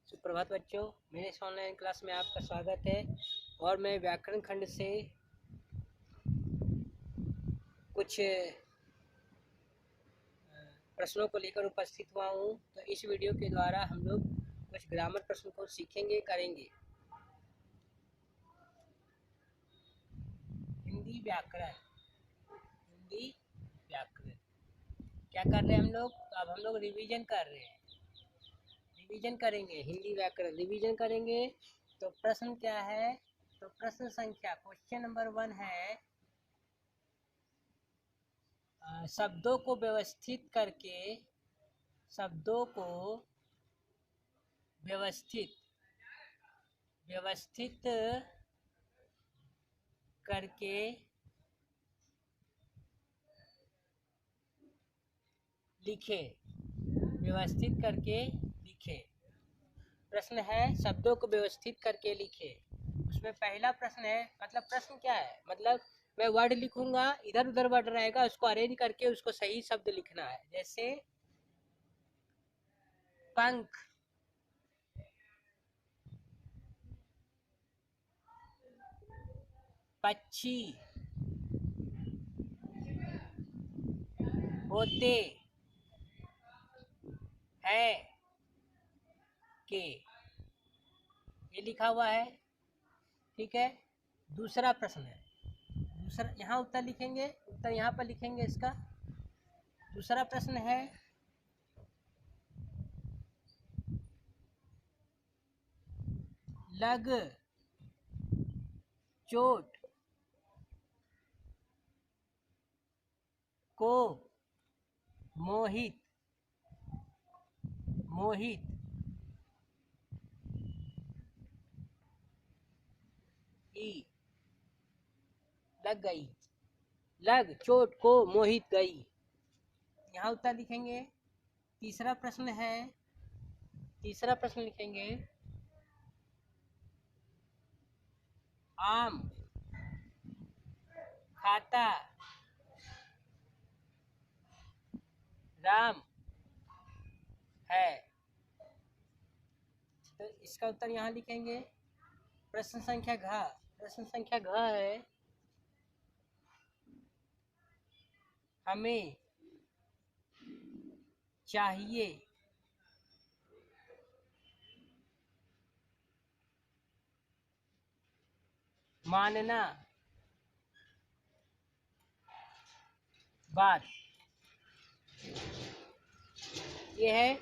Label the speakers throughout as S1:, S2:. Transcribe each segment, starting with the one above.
S1: सुप्रभात बच्चों, मेरे इस ऑनलाइन क्लास में आपका स्वागत है। और मैं व्याकरण खंड से कुछ प्रश्नों को लेकर उपस्थित हुआ हूँ। तो इस वीडियो के द्वारा हम लोग कुछ ग्रामर प्रश्न को सीखेंगे, करेंगे। हिंदी व्याकरण क्या कर रहे हैं हम लोग? तो अब हम लोग रिवीजन कर रहे हैं, रिवीजन करेंगे, हिंदी व्याकरण रिवीजन करेंगे। तो प्रश्न क्या है? तो प्रश्न संख्या क्वेश्चन नंबर 1 है, शब्दों को व्यवस्थित करके, शब्दों को व्यवस्थित करके लिखे, व्यवस्थित करके लिखे। प्रश्न है शब्दों को व्यवस्थित करके लिखे। उसमें पहला प्रश्न है, मतलब प्रश्न क्या है, मतलब मैं वर्ड लिखूंगा, इधर उधर वर्ड रहेगा, उसको अरेंज करके उसको सही शब्द लिखना है। जैसे पंख, पक्षी, होते हैं के, ये लिखा हुआ है। ठीक है। दूसरा प्रश्न है, दूसरा यहाँ उत्तर लिखेंगे, उत्तर यहाँ पर लिखेंगे इसका। दूसरा प्रश्न है, लग चोट को मोहित की लग गई, लग चोट को मोहित गई, यहाँ उत्तर लिखेंगे। तीसरा प्रश्न है, तीसरा प्रश्न लिखेंगे, आम खाता राम है, तो इसका उत्तर यहाँ लिखेंगे। प्रश्न संख्या घ, प्रश्न संख्या घ है, हमें चाहिए मानना बात, ये है।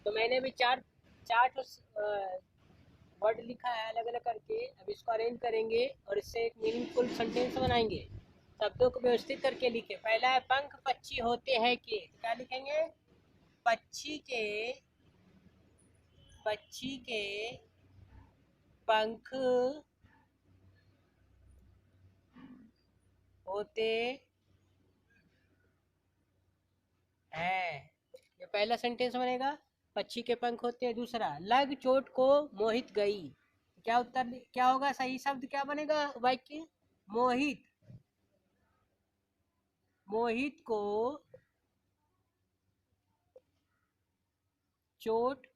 S1: तो मैंने भी चार वर्ड लिखा है अलग अलग करके। अब इसको अरेंज करेंगे और इससे एक मीनिंगफुल सेंटेंस बनाएंगे। शब्दों को व्यवस्थित करके लिखे। पहला है, पंख पक्षी होते हैं के, तो क्या लिखेंगे? पक्षी के पंख होते हैं, ये पहला सेंटेंस बनेगा। पक्षी के पंख होते हैं। दूसरा, लग चोट को मोहित गई, क्या उत्तर क्या होगा? सही शब्द क्या बनेगा वाक्य? मोहित, मोहित को चोट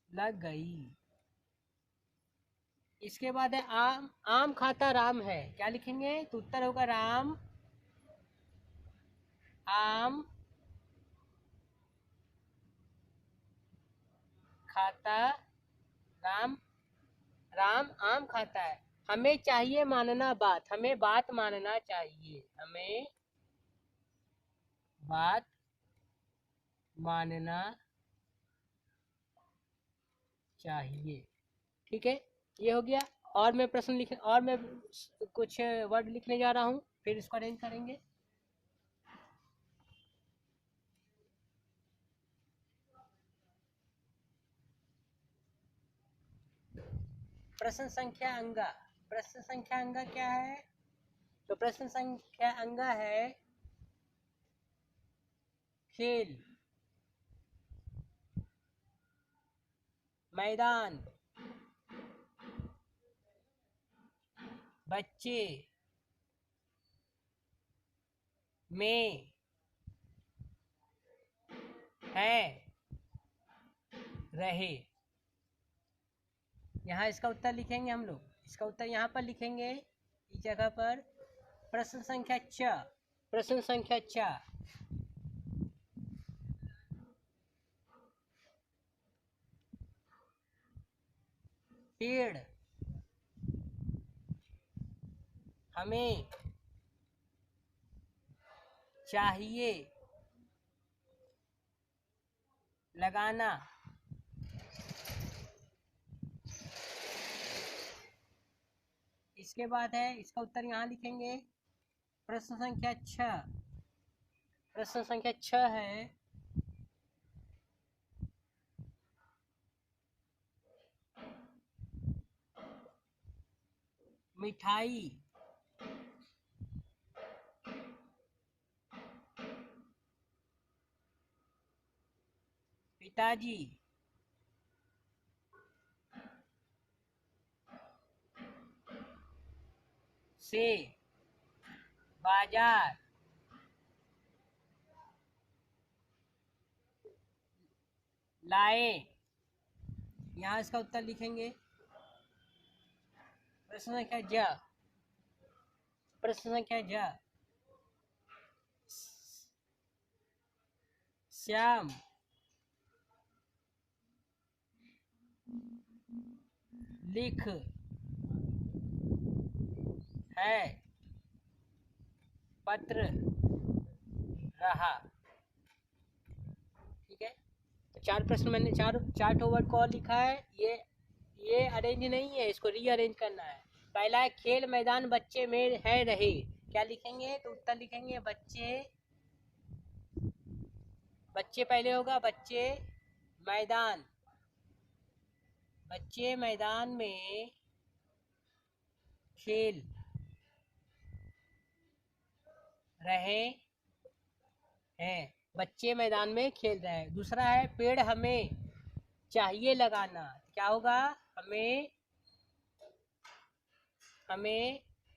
S1: लग गई। इसके बाद है, आम, आम खाता राम है, क्या लिखेंगे? तो उत्तर होगा राम आम खाता राम, राम आम खाता है। हमें चाहिए मानना बात, हमें बात मानना चाहिए, हमें बात मानना चाहिए। ठीक है, ये हो गया। और मैं प्रश्न लिख, और मैं कुछ वर्ड लिखने जा रहा हूँ, फिर इसको अरेंज करेंगे। प्रश्न संख्या अंगा, प्रश्न संख्या अंगा क्या है? तो प्रश्न संख्या अंगा है, खेल, मैदान, बच्चे, में है रहे। यहाँ इसका उत्तर लिखेंगे हम लोग, इसका उत्तर यहाँ पर लिखेंगे इस जगह पर। प्रश्न संख्या 6, प्रश्न संख्या 4, पेड़ हमें चाहिए लगाना इसके बाद है, इसका उत्तर यहाँ लिखेंगे। प्रश्न संख्या 6, प्रश्न संख्या 6 है मिठाई पिताजी से बाजार लाए। यहाँ इसका उत्तर लिखेंगे। प्रश्न संख्या ज, प्रश्न संख्या ज, श्याम लिख है पत्र रहा। ठीक है, तो 4 प्रश्न मैंने 4 वर्ड को और लिखा है। ये अरेंज नहीं है, इसको रीअरेंज करना है। पहला है खेल मैदान बच्चे में है रहे। क्या लिखेंगे? तो उत्तर लिखेंगे बच्चे, बच्चे पहले होगा, बच्चे मैदान, बच्चे मैदान में खेल रहे हैं, बच्चे मैदान में खेल रहे हैं। दूसरा है पेड़ हमें चाहिए लगाना। क्या होगा? हमें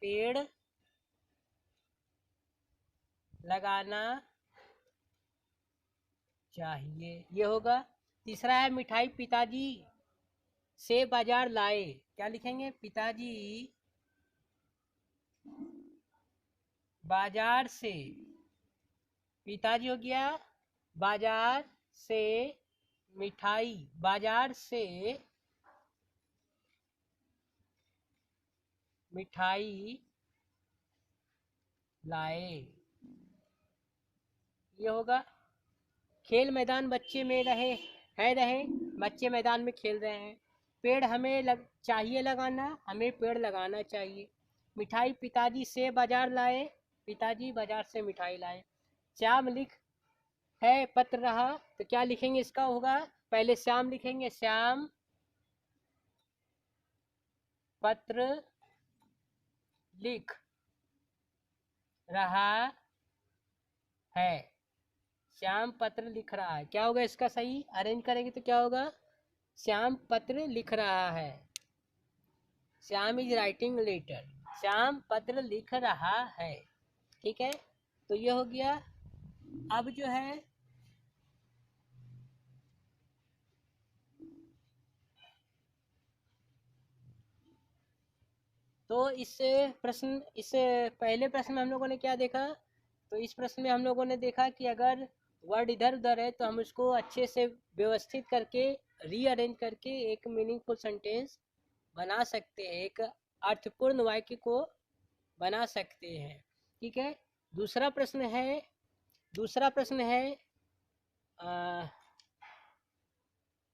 S1: पेड़ लगाना चाहिए, ये होगा। तीसरा है मिठाई पिताजी से बाजार लाए। क्या लिखेंगे? पिताजी बाजार से, पिताजी हो गया, बाजार से मिठाई, बाजार से मिठाई लाए, ये होगा। खेल मैदान बच्चे में रहे, बच्चे मैदान में खेल रहे हैं। पेड़ हमें चाहिए लगाना, हमें पेड़ लगाना चाहिए। मिठाई पिताजी से बाजार लाए, पिताजी बाजार से मिठाई लाए। श्याम लिख है पत्र रहा। तो क्या लिखेंगे? इसका होगा, पहले श्याम लिखेंगे, श्याम पत्र लिख रहा है, श्याम पत्र लिख रहा है। क्या होगा इसका सही? अरेंज करेंगे तो क्या होगा? श्याम पत्र लिख रहा है, Shyam is writing letter, Shyam पत्र लिख रहा है। ठीक है, तो ये हो गया। अब जो है तो इस पहले प्रश्न में हम लोगों ने क्या देखा? तो इस प्रश्न में हम लोगों ने देखा कि अगर वर्ड इधर उधर है तो हम उसको अच्छे से व्यवस्थित करके, रीअरेंज करके एक मीनिंगफुल सेंटेंस बना सकते हैं, एक अर्थपूर्ण वाक्य को बना सकते हैं। ठीक है, दूसरा प्रश्न है,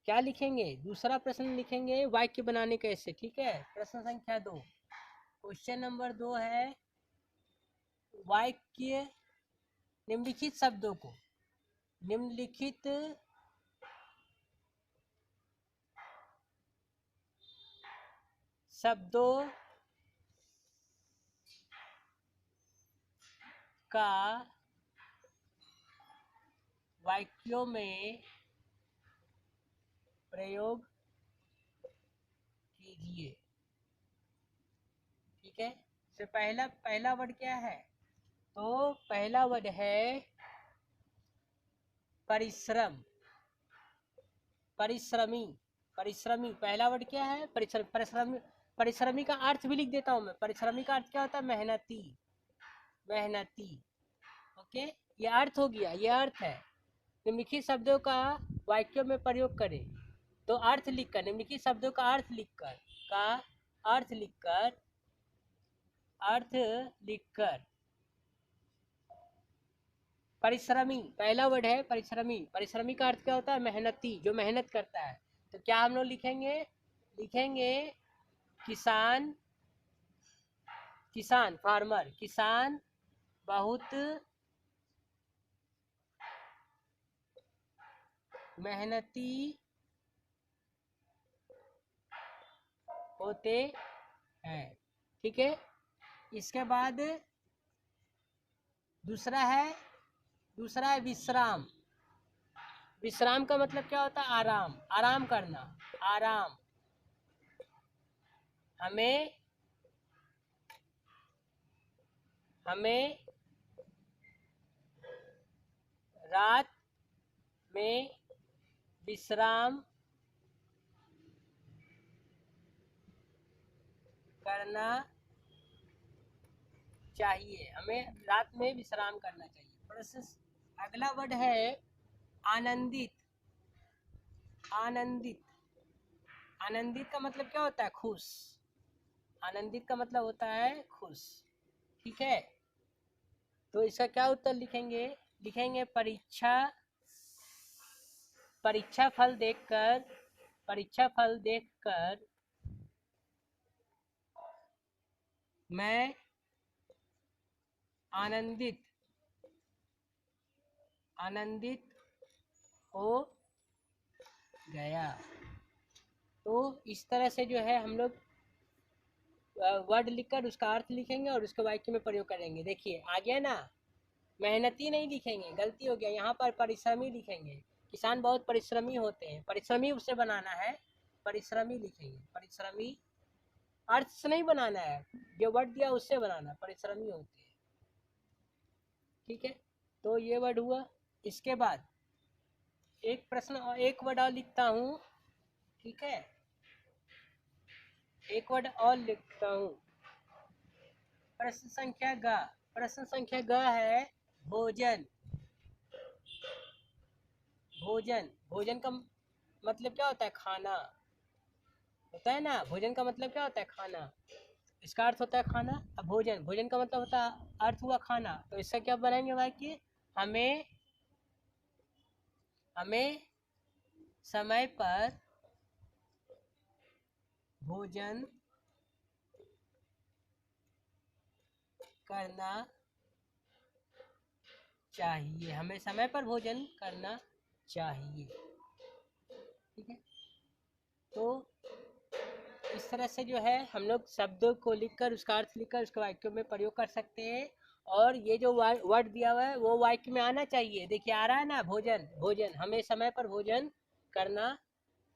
S1: क्या लिखेंगे? दूसरा प्रश्न लिखेंगे वाक्य बनाने कैसे। ठीक है, प्रश्न संख्या 2, क्वेश्चन नंबर 2 है वाक्य, निम्नलिखित शब्दों को, निम्नलिखित शब्दों का वाक्यों में प्रयोग कीजिए। ठीक है, तो पहला वर्ड क्या है? तो पहला वर्ड है परिश्रम, परिश्रमी, परिश्रमी। पहला वर्ड क्या है? परिश्रम, परिश्रमी। परिश्रमी का अर्थ भी लिख देता हूँ मैं। परिश्रमी का अर्थ क्या होता है? मेहनती, मेहनती। ओके, ये अर्थ हो गया, ये अर्थ है। निम्नलिखित शब्दों का वाक्यों में प्रयोग करें। तो अर्थ लिखकर, निम्नलिखित शब्दों का अर्थ लिखकर, का अर्थ लिखकर, अर्थ लिखकर। परिश्रमी पहला वर्ड है, परिश्रमी। परिश्रमी का अर्थ क्या होता है? मेहनती, जो मेहनत करता है। तो क्या हम लोग लिखेंगे? लिखेंगे किसान, किसान, फार्मर। किसान बहुत मेहनती होते हैं। ठीक है, इसके बाद दूसरा है विश्राम। विश्राम का मतलब क्या होता है? आराम, आराम करना, आराम। हमें रात में विश्राम करना चाहिए, हमें रात में विश्राम करना चाहिए। अगला वर्ड है आनंदित, आनंदित। आनंदित का मतलब क्या होता है? खुश। आनंदित का मतलब होता है खुश। ठीक है, तो इसका क्या उत्तर लिखेंगे? लिखेंगे परीक्षा, परीक्षा फल देखकर, परीक्षा फल देखकर मैं आनंदित, आनंदित हो गया। तो इस तरह से जो है हम लोग वर्ड लिखकर उसका अर्थ लिखेंगे और उसके वाक्य में प्रयोग करेंगे। देखिए आ गया ना, मेहनती नहीं लिखेंगे, गलती हो गया, यहाँ पर परिश्रमी लिखेंगे। किसान बहुत परिश्रमी होते हैं, परिश्रमी उससे बनाना है, परिश्रमी लिखेंगे। परिश्रमी अर्थ से नहीं बनाना है, जो वर्ड दिया उससे बनाना, परिश्रमी होते हैं। ठीक है, तो ये वर्ड हुआ। इसके बाद एक प्रश्न और एक वर्ड और लिखता हूँ। ठीक है, एक वर्ड और लिखता हूँ। प्रश्न संख्या ग, प्रश्न संख्या ग है भोजन, भोजन। भोजन का मतलब क्या होता है? खाना होता है ना। भोजन का मतलब क्या होता है? खाना। इसका अर्थ होता है खाना। अब भोजन, भोजन का मतलब होता है, अर्थ हुआ खाना। तो इसका क्या बनाएंगे वाक्य? हमें समय पर भोजन करना चाहिए, हमें समय पर भोजन करना चाहिए। ठीक है, तो इस तरह से जो है हम लोग शब्दों को लिखकर, उसका अर्थ लिखकर उसके वाक्यों में प्रयोग कर सकते हैं। और ये जो वर्ड दिया हुआ है वो वाक्य में आना चाहिए। देखिए आ रहा है ना, भोजन, भोजन, हमें समय पर भोजन करना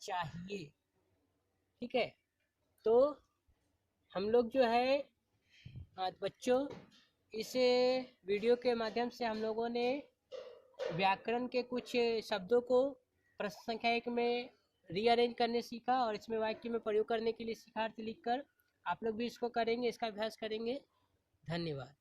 S1: चाहिए। ठीक है, तो हम लोग जो है आज बच्चों, इस वीडियो के माध्यम से हम लोगों ने व्याकरण के कुछ शब्दों को प्रश्न संख्या 1 में रीअरेंज करने सीखा और इसमें वाक्य में प्रयोग करने के लिए सीखा। अर्थ लिखकर आप लोग भी इसको करेंगे, इसका अभ्यास करेंगे। धन्यवाद।